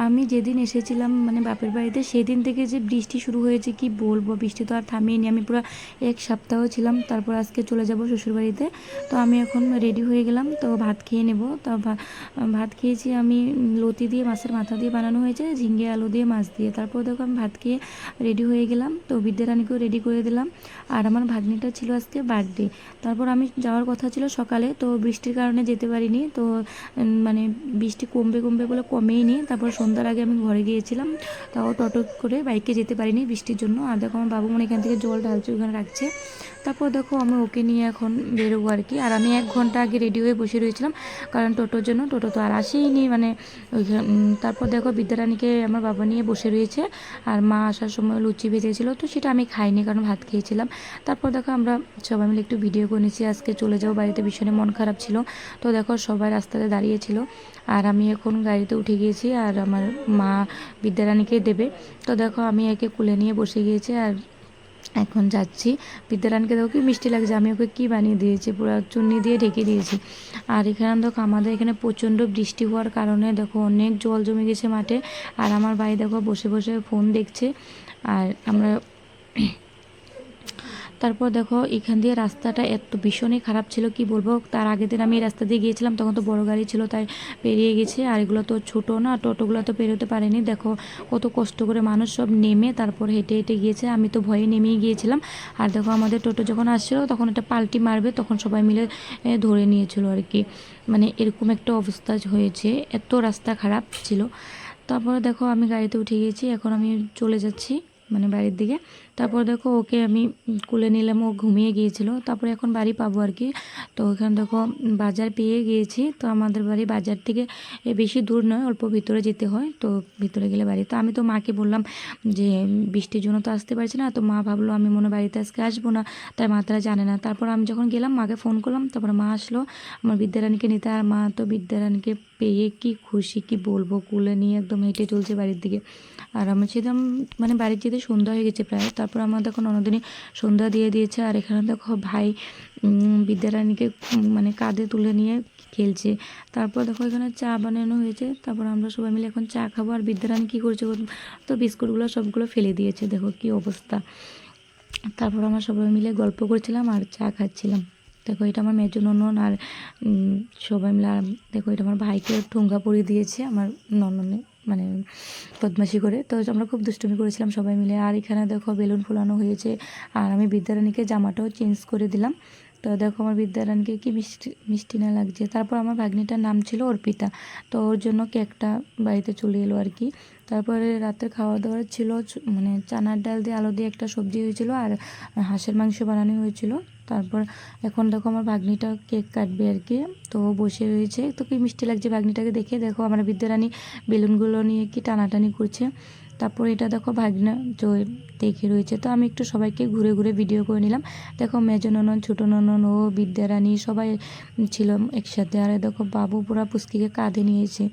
আমি যেদিন এসেছিলাম মানে বাপের বাড়িতে সেদিন থেকে যে বৃষ্টি শুরু হয়েছে কি বলবো, বৃষ্টি তো আর থামেনি। আমি পুরো এক সপ্তাহ ছিলাম, তারপর আজকে চলে যাব শ্বশুরবাড়িতে। তো আমি এখন রেডি হয়ে গেলাম, তো ভাত খেয়ে নেব। তো ভাত খেয়েছি আমি লতি দিয়ে, মাছের মাথা দিয়ে বানানো হয়েছে, ঝিঙ্গে আলু দিয়ে, মাছ দিয়ে। তারপর দেখো আমি ভাত খেয়ে রেডি হয়ে গেলাম, তো বিদ্যারানীকেও রেডি করে দিলাম। আর আমার ভাগ্নিটা ছিল আজকে বার্থডে। তারপর আমি যাওয়ার কথা ছিল সকালে, তো বৃষ্টির কারণে যেতে পারিনি। তো মানে বৃষ্টি কমবে কমবে বলে কমেই নি। তারপর সন্ধ্যার আগে আমি ঘরে গিয়েছিলাম, তাও টোটো করে বাইকে যেতে পারিনি বৃষ্টির জন্য। আর দেখো আমার বাবু মনে এখান থেকে জল ঢালছে, ওখানে রাখছে। তারপর দেখো আমি ওকে নিয়ে এখন বেরোবো আর কি। আর আমি 1 ঘন্টা আগে রেডি হয়ে বসে রয়েছিলাম, কারণ টোটোর জন্য। টোটো তো আর আসেইনি মানে তারপর দেখো বিদ্যারানীকে আমার বাবা নিয়ে বসে রয়েছে। আর মা আসার সময় লুচি ভেজেছিল, তো সেটা আমি খাইনি কারণ ভাত খেয়েছিলাম। তারপর দেখো আমরা সবাই মিলে একটু ভিডিও করে নিয়েছি। আজকে চলে যাবো বাড়িতে, ভীষণই মন খারাপ ছিল। তো দেখো সবাই রাস্তাতে দাঁড়িয়েছিল, আর আমি এখন গাড়িতে উঠে গিয়েছি। আর আমার মা বিদ্যারানীকে দেবে। তো দেখো আমি একে কুলে নিয়ে বসে গিয়েছি, আর এখন যাচ্ছি। বিদ্যারানীকে দেখো কি মিষ্টি লাগছে, আমি ওকে কী বানিয়ে দিয়েছি, পুরো চুন্নি দিয়ে ঢেকে দিয়েছি। আর এখানে দেখো আমাদের এখানে প্রচণ্ড বৃষ্টি হওয়ার কারণে দেখো অনেক জল জমে গেছে মাঠে। আর আমার ভাই দেখো বসে বসে ফোন দেখছে। আর আমরা তারপর দেখো এখান দিয়ে রাস্তাটা এত ভীষণই খারাপ ছিল কি বলবো। তার আগের দিন আমি এই রাস্তা দিয়ে গিয়েছিলাম, তখন তো বড় গাড়ি ছিল তাই পেরিয়ে গেছে। আর এগুলো তো ছোটো না, টোটোগুলো তো পেরোতে পারেনি। দেখো কত কষ্ট করে মানুষ সব নেমে তারপর হেঁটে হেঁটে গিয়েছে, আমি তো ভয়ে নেমেই গিয়েছিলাম। আর দেখো আমাদের টোটো যখন আসছিলো তখন একটা পাল্টি মারবে, তখন সবাই মিলে ধরে নিয়েছিল আর কি। মানে এরকম একটা অবস্থা হয়েছে, এত রাস্তা খারাপ ছিল। তারপরে দেখো আমি গাড়িতে উঠে গিয়েছি, এখন আমি চলে যাচ্ছি মানে বাড়ির দিকে। তারপর দেখো ওকে আমি কুলে নিলাম, ও ঘুমিয়ে গিয়েছিল। তারপরে এখন বাড়ি পাবো আর কি। তো এখানে দেখো বাজার পেয়ে গিয়েছি। তো আমাদের বাড়ি বাজার থেকে বেশি দূর নয়, অল্প ভিতরে যেতে হয়। তো ভিতরে গেলে বাড়ি। তো আমি তো মাকে বললাম যে বৃষ্টির জন্য তো আসতে পারছি না। তো মা ভাবলো আমি মনে বাড়িতে আজকে আসবো না, তাই মা তারা জানে না। তারপর আমি যখন গেলাম মাকে ফোন করলাম, তারপরে মা আসলো আমার বিদ্যারানীকে নিতে। আর মা তো বিদ্যারানীকে পেয়ে কি খুশি কি বলবো, কুলে নিয়ে একদম হেঁটে চলছে বাড়ির দিকে। আর আমি ছিলাম মানে বাড়ির যেতে সন্ধ্যা হয়ে গেছে প্রায়। তারপর আমার দেখো ননদিনী সন্ধ্যা দিয়ে দিয়েছে। আর এখানে দেখো ভাই বিদ্যারানীকে মানে কাঁধে তুলে নিয়ে খেলছে। তারপর দেখো এখানে চা বানানো হয়েছে, তারপর আমরা সবাই মিলে এখন চা খাবো। আর বিদ্যারানী কী করছে, তো বিস্কুটগুলো সবগুলো ফেলে দিয়েছে, দেখো কি অবস্থা। তারপর আমরা সবাই মিলে গল্প করছিলাম আর চা খাচ্ছিলাম। দেখো এটা আমার মেজো ননদ। আর সবাই মিলে। আর দেখো এটা আমার ভাইকে ঠোঙ্গা পরিয়ে দিয়েছে আমার ননদে, মানে বদমাশি করে। তো আমরা খুব দুষ্টুমি করেছিলাম সবাই মিলে। আর এখানে দেখো বেলুন ফোলানো হয়েছে। আর আমি বিদ্যারানীকে জামাটাও চেঞ্জ করে দিলাম। তো দেখো আমার বিদ্যারানীকে কি মিষ্টি মিষ্টি না লাগছে। তারপর আমার ভাগ্নিটার নাম ছিল অর্পিতা, তো ওর জন্য কেকটা বাড়িতে চলে এলো আর কি। তারপরে রাতের খাওয়া দাওয়া ছিল মানে চানার ডাল দিয়ে আলু দিয়ে একটা সবজি হয়েছিল, আর হাঁসের মাংস বানানো হয়েছিল। তারপর এখন দেখো আমার ভাগ্নিটা কেক কাটবে আর কি। তো বসে রয়েছে, তো কি মিষ্টি লাগছে ভাগ্নিটাকে দেখে। দেখো আমার বিদ্যারানী বেলুনগুলো নিয়ে কি টানাটানি করছে। তারপর এটা দেখো ভাগনা জয় দেখে রয়েছে। তো আমি একটু সবাইকে ঘুরে ঘুরে ভিডিও করে নিলাম। দেখো মেজো ননদ, ছোটো ননদ, ও বিদ্যারানী সবাই ছিল একসাথে। আর দেখো বাবু পুরা পুস্কিকে কাঁধে নিয়েছে।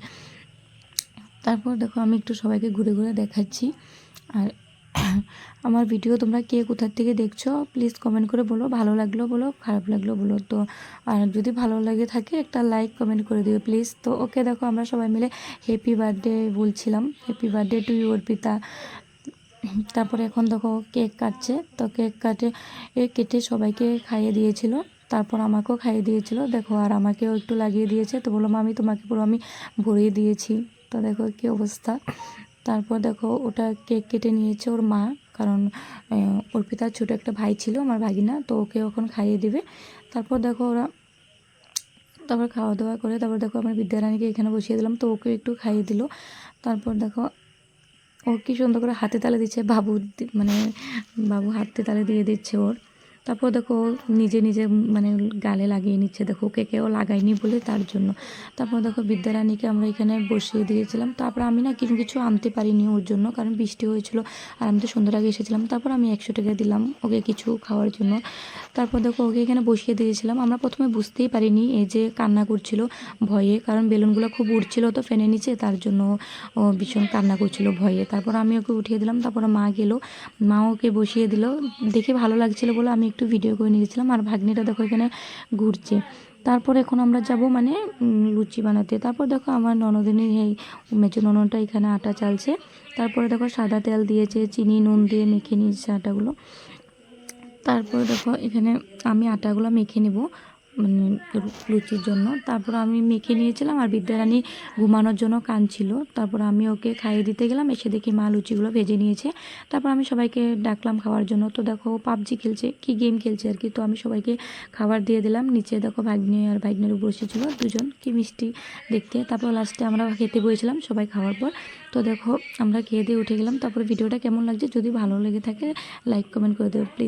তারপর দেখো আমি একটু সবাইকে ঘুরে ঘুরে দেখাচ্ছি। আর আমার ভিডিও তোমরা কে কোথার থেকে দেখছো প্লিজ কমেন্ট করে বলো, ভালো লাগলো বলো, খারাপ লাগলো বলো। তো আর যদি ভালো লাগে থাকে একটা লাইক কমেন্ট করে দিও প্লিজ। তো ওকে দেখো আমরা সবাই মিলে হ্যাপি বার্থডে বলছিলাম, happy birthday to you Arpita. তারপরে এখন দেখো কেক কাটছে, তো কেক কেটে সবাইকে খাইয়ে দিয়েছিল। তারপর আমাকেও খাইয়ে দিয়েছিল দেখো, আর আমাকেও একটু লাগিয়ে দিয়েছে। তো বললাম আমি তোমাকে পুরো আমি ভরিয়ে দিয়েছি। তো দেখো কী অবস্থা। তারপর দেখো ওটা কেক কেটে নিয়েছে ওর মা, কারণ অর্পিতার ছোটো একটা ভাই ছিল আমার ভাগিনা, তো ওকে এখন খাইয়ে দেবে। তারপর দেখো ওরা তারপর খাওয়া দাওয়া করে তারপর দেখো আমার বিদ্যারানীকে এখানে বসিয়ে দিলাম, তো ওকে একটু খাইয়ে দিল। তারপর দেখো ও কি সুন্দর করে হাতে তালে দিচ্ছে, মানে বাবু হাতে তালে দিয়ে দিচ্ছে ওর। তারপর দেখো ও নিজে নিজে মানে গালে লাগিয়ে নিচ্ছে, দেখো ওকে কেউ লাগায়নি বলে তার জন্য। তারপর দেখো বিদ্যারানীকে আমরা এখানে বসিয়ে দিয়েছিলাম। তারপর আমি না কিছু আনতে পারিনি ওর জন্য, কারণ বৃষ্টি হয়েছিল আর আমি তো সন্ধ্যার আগে এসেছিলাম। তারপর আমি 100 টাকা দিলাম ওকে কিছু খাওয়ার জন্য। তারপর দেখো ওকে এখানে বসিয়ে দিয়েছিলাম। আমরা প্রথমে বুঝতেই পারিনি এই যে কান্না করছিল ভয়ে, কারণ বেলুনগুলো খুব উড়ছিল তো ফেনে নিচে, তার জন্য ও ভীষণ কান্না করছিল ভয়ে। তারপর আমি ওকে উঠিয়ে দিলাম, তারপরে মা গেল, মা ওকে বসিয়ে দিল। দেখে ভালো লাগছিল বলে আমি একটু ভিডিও করে নিয়েছিলাম। আর ভাগ্নিটা দেখো এখানে ঘুরছে। তারপর এখন আমরা যাব মানে লুচি বানাতে। তারপর দেখো আমার ননদিনীর এই মেজো ননদটা এখানে আটা চালছে। তারপরে দেখো সাদা তেল দিয়েছে, চিনি নুন দিয়ে মেখে নিয়েছে আটাগুলো। তারপরে দেখো এখানে আমি আটাগুলো মেখে নেব মানে লুচির জন্য। তারপর আমি মেখে নিয়েছিলাম আর বিদ্যারানী ঘুমানোর জন্য কাঁদছিল। তারপর আমি ওকে খাইয়ে দিতে গেলাম, এসে দেখি মা লুচিগুলো ভেজে নিয়েছে। তারপর আমি সবাইকে ডাকলাম খাওয়ার জন্য। তো দেখো পাবজি খেলছে, কি গেম খেলছে আর কি। তো আমি সবাইকে খাবার দিয়ে দিলাম। নিচে দেখো ভাগ্নে আর ভাগ্নের উপর বসেছিল দুজন, কি মিষ্টি দেখতে। তারপর লাস্টে আমরা খেতে বসেছিলাম সবাই খাওয়ার পর। তো দেখো আমরা খেয়ে দিয়ে উঠে গেলাম। তারপর ভিডিওটা কেমন লাগছে যদি ভালো লেগে থাকে লাইক কমেন্ট করে দেবো প্লিজ।